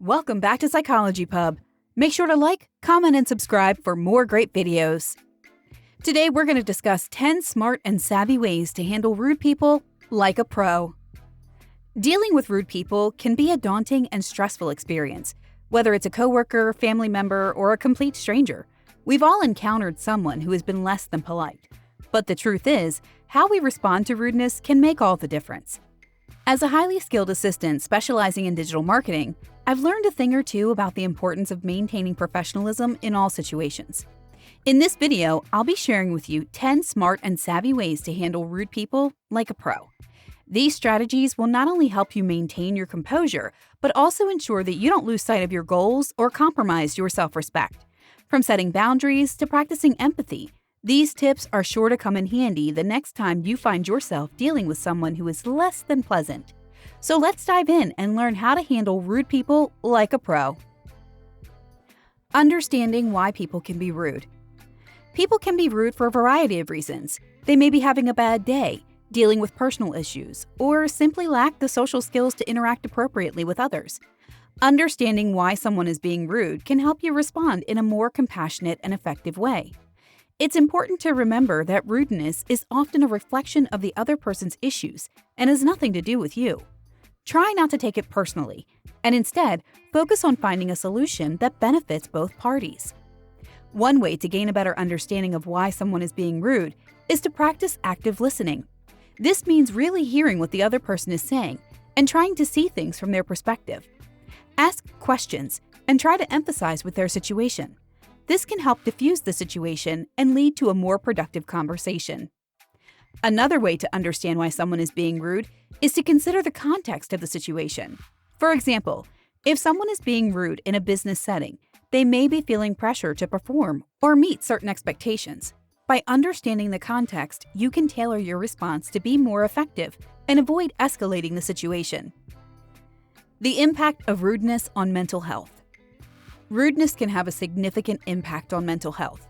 Welcome back to Psychology Pub. Make sure to like, comment, and subscribe for more great videos. Today we're going to discuss 10 smart and savvy ways to handle rude people like a pro. Dealing with rude people can be a daunting and stressful experience, whether it's a coworker, family member, or a complete stranger. We've all encountered someone who has been less than polite. But the truth is, how we respond to rudeness can make all the difference. As a highly skilled assistant specializing in digital marketing, I've learned a thing or two about the importance of maintaining professionalism in all situations. In this video, I'll be sharing with you 10 smart and savvy ways to handle rude people like a pro. These strategies will not only help you maintain your composure, but also ensure that you don't lose sight of your goals or compromise your self-respect. From setting boundaries to practicing empathy, these tips are sure to come in handy the next time you find yourself dealing with someone who is less than pleasant. So let's dive in and learn how to handle rude people like a pro. Understanding why people can be rude. People can be rude for a variety of reasons. They may be having a bad day, dealing with personal issues, or simply lack the social skills to interact appropriately with others. Understanding why someone is being rude can help you respond in a more compassionate and effective way. It's important to remember that rudeness is often a reflection of the other person's issues and has nothing to do with you. Try not to take it personally, and instead focus on finding a solution that benefits both parties. One way to gain a better understanding of why someone is being rude is to practice active listening. This means really hearing what the other person is saying and trying to see things from their perspective. Ask questions and try to empathize with their situation. This can help diffuse the situation and lead to a more productive conversation. Another way to understand why someone is being rude is to consider the context of the situation. For example, if someone is being rude in a business setting, they may be feeling pressure to perform or meet certain expectations. By understanding the context, you can tailor your response to be more effective and avoid escalating the situation. The impact of rudeness on mental health. Rudeness can have a significant impact on mental health.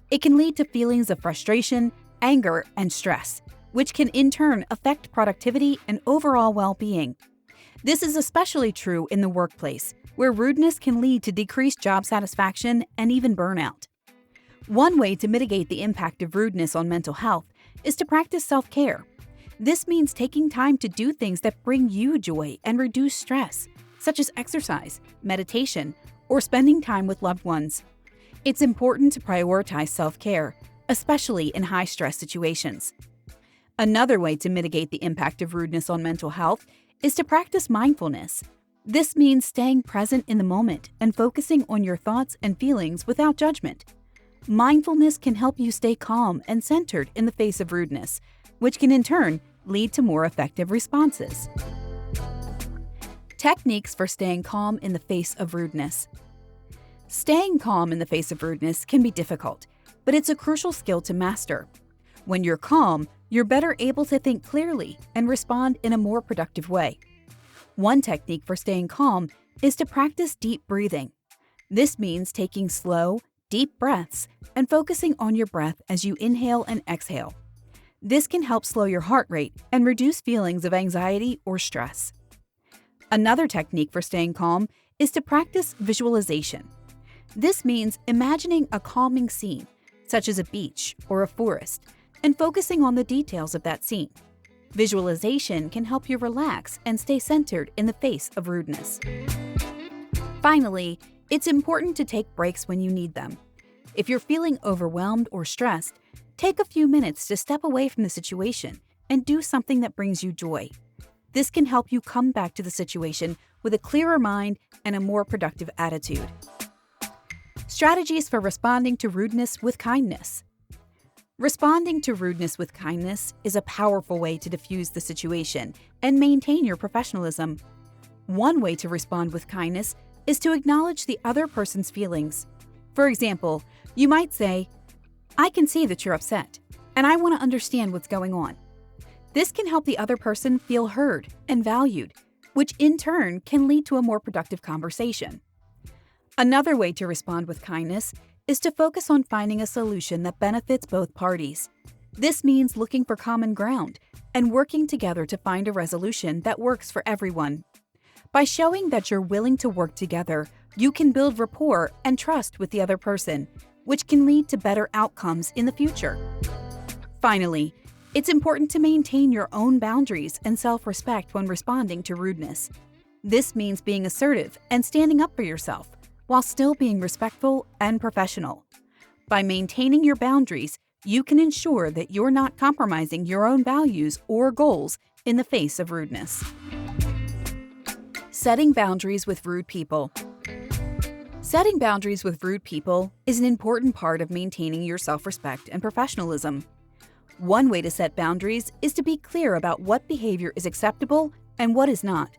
It can lead to feelings of frustration, anger, and stress, which can in turn affect productivity and overall well-being. This is especially true in the workplace, where rudeness can lead to decreased job satisfaction and even burnout. One way to mitigate the impact of rudeness on mental health is to practice self-care. This means taking time to do things that bring you joy and reduce stress, such as exercise, meditation, or spending time with loved ones. It's important to prioritize self-care, especially in high-stress situations. Another way to mitigate the impact of rudeness on mental health is to practice mindfulness. This means staying present in the moment and focusing on your thoughts and feelings without judgment. Mindfulness can help you stay calm and centered in the face of rudeness, which can in turn lead to more effective responses. Techniques for staying calm in the face of rudeness. Staying calm in the face of rudeness can be difficult, but it's a crucial skill to master. When you're calm, you're better able to think clearly and respond in a more productive way. One technique for staying calm is to practice deep breathing. This means taking slow, deep breaths and focusing on your breath as you inhale and exhale. This can help slow your heart rate and reduce feelings of anxiety or stress. Another technique for staying calm is to practice visualization. This means imagining a calming scene, such as a beach or a forest, and focusing on the details of that scene. Visualization can help you relax and stay centered in the face of rudeness. Finally, it's important to take breaks when you need them. If you're feeling overwhelmed or stressed, take a few minutes to step away from the situation and do something that brings you joy. This can help you come back to the situation with a clearer mind and a more productive attitude. Strategies for responding to rudeness with kindness. Responding to rudeness with kindness is a powerful way to diffuse the situation and maintain your professionalism. One way to respond with kindness is to acknowledge the other person's feelings. For example, you might say, "I can see that you're upset, and I want to understand what's going on." This can help the other person feel heard and valued, which in turn can lead to a more productive conversation. Another way to respond with kindness is to focus on finding a solution that benefits both parties. This means looking for common ground and working together to find a resolution that works for everyone. By showing that you're willing to work together, you can build rapport and trust with the other person, which can lead to better outcomes in the future. Finally, it's important to maintain your own boundaries and self-respect when responding to rudeness. This means being assertive and standing up for yourself, while still being respectful and professional. By maintaining your boundaries, you can ensure that you're not compromising your own values or goals in the face of rudeness. Setting boundaries with rude people. Setting boundaries with rude people is an important part of maintaining your self-respect and professionalism. One way to set boundaries is to be clear about what behavior is acceptable and what is not.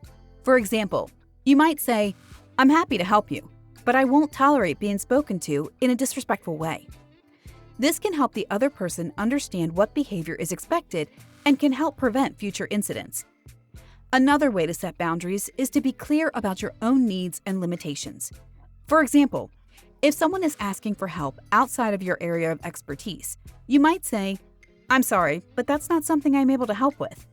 For example, you might say, "I'm happy to help you, but I won't tolerate being spoken to in a disrespectful way." This can help the other person understand what behavior is expected and can help prevent future incidents. Another way to set boundaries is to be clear about your own needs and limitations. For example, if someone is asking for help outside of your area of expertise, you might say, "I'm sorry, but that's not something I'm able to help with."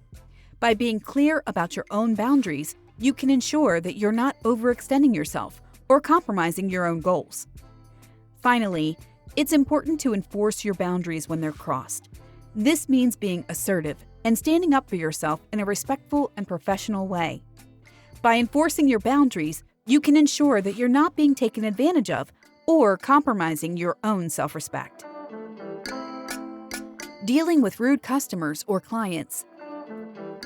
By being clear about your own boundaries, you can ensure that you're not overextending yourself or compromising your own goals. Finally, it's important to enforce your boundaries when they're crossed. This means being assertive and standing up for yourself in a respectful and professional way. By enforcing your boundaries, you can ensure that you're not being taken advantage of or compromising your own self-respect. Dealing with rude customers or clients.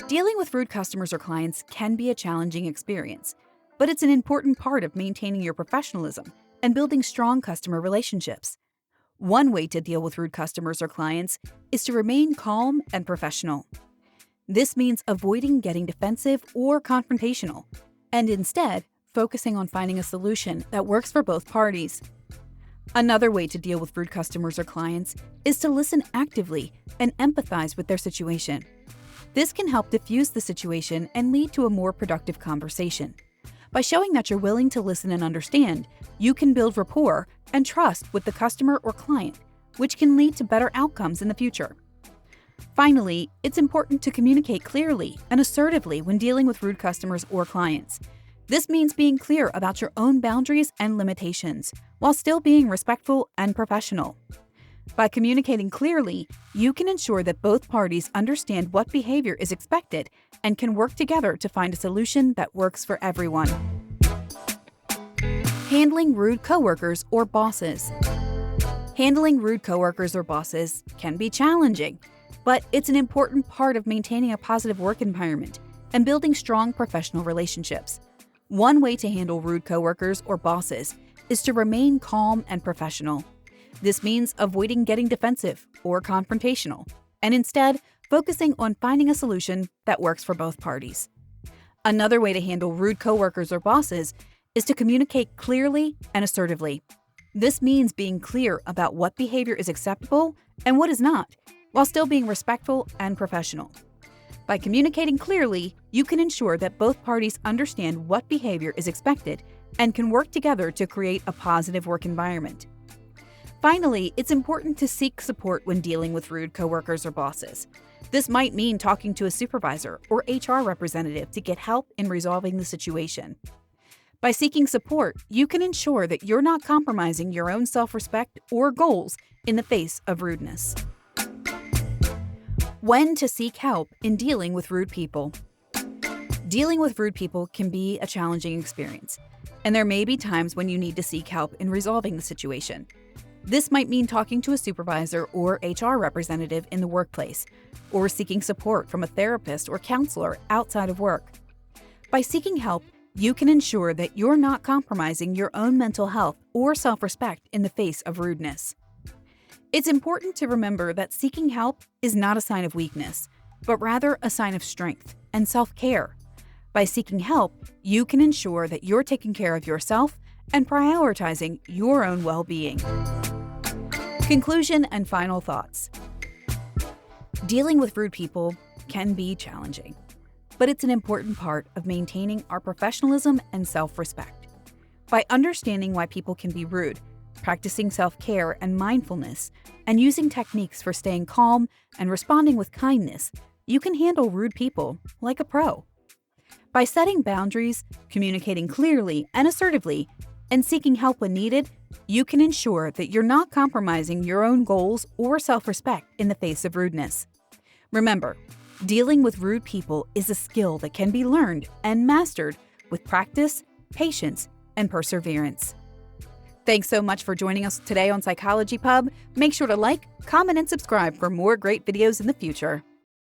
Dealing with rude customers or clients can be a challenging experience, but it's an important part of maintaining your professionalism and building strong customer relationships. One way to deal with rude customers or clients is to remain calm and professional. This means avoiding getting defensive or confrontational, and instead focusing on finding a solution that works for both parties. Another way to deal with rude customers or clients is to listen actively and empathize with their situation. This can help diffuse the situation and lead to a more productive conversation. By showing that you're willing to listen and understand, you can build rapport and trust with the customer or client, which can lead to better outcomes in the future. Finally, it's important to communicate clearly and assertively when dealing with rude customers or clients. This means being clear about your own boundaries and limitations, while still being respectful and professional. By communicating clearly, you can ensure that both parties understand what behavior is expected and can work together to find a solution that works for everyone. Handling rude coworkers or bosses. Handling rude coworkers or bosses can be challenging, but it's an important part of maintaining a positive work environment and building strong professional relationships. One way to handle rude coworkers or bosses is to remain calm and professional. This means avoiding getting defensive or confrontational, and instead focusing on finding a solution that works for both parties. Another way to handle rude coworkers or bosses is to communicate clearly and assertively. This means being clear about what behavior is acceptable and what is not, while still being respectful and professional. By communicating clearly, you can ensure that both parties understand what behavior is expected and can work together to create a positive work environment. Finally, it's important to seek support when dealing with rude coworkers or bosses. This might mean talking to a supervisor or HR representative to get help in resolving the situation. By seeking support, you can ensure that you're not compromising your own self-respect or goals in the face of rudeness. When to seek help in dealing with rude people. Dealing with rude people can be a challenging experience, and there may be times when you need to seek help in resolving the situation. This might mean talking to a supervisor or HR representative in the workplace, or seeking support from a therapist or counselor outside of work. By seeking help, you can ensure that you're not compromising your own mental health or self-respect in the face of rudeness. It's important to remember that seeking help is not a sign of weakness, but rather a sign of strength and self-care. By seeking help, you can ensure that you're taking care of yourself and prioritizing your own well-being. Conclusion and final thoughts. Dealing with rude people can be challenging, but it's an important part of maintaining our professionalism and self-respect. By understanding why people can be rude, practicing self-care and mindfulness, and using techniques for staying calm and responding with kindness, you can handle rude people like a pro. By setting boundaries, communicating clearly and assertively, and seeking help when needed, you can ensure that you're not compromising your own goals or self-respect in the face of rudeness. Remember, dealing with rude people is a skill that can be learned and mastered with practice, patience, and perseverance. Thanks so much for joining us today on Psychology Pub. Make sure to like, comment, and subscribe for more great videos in the future.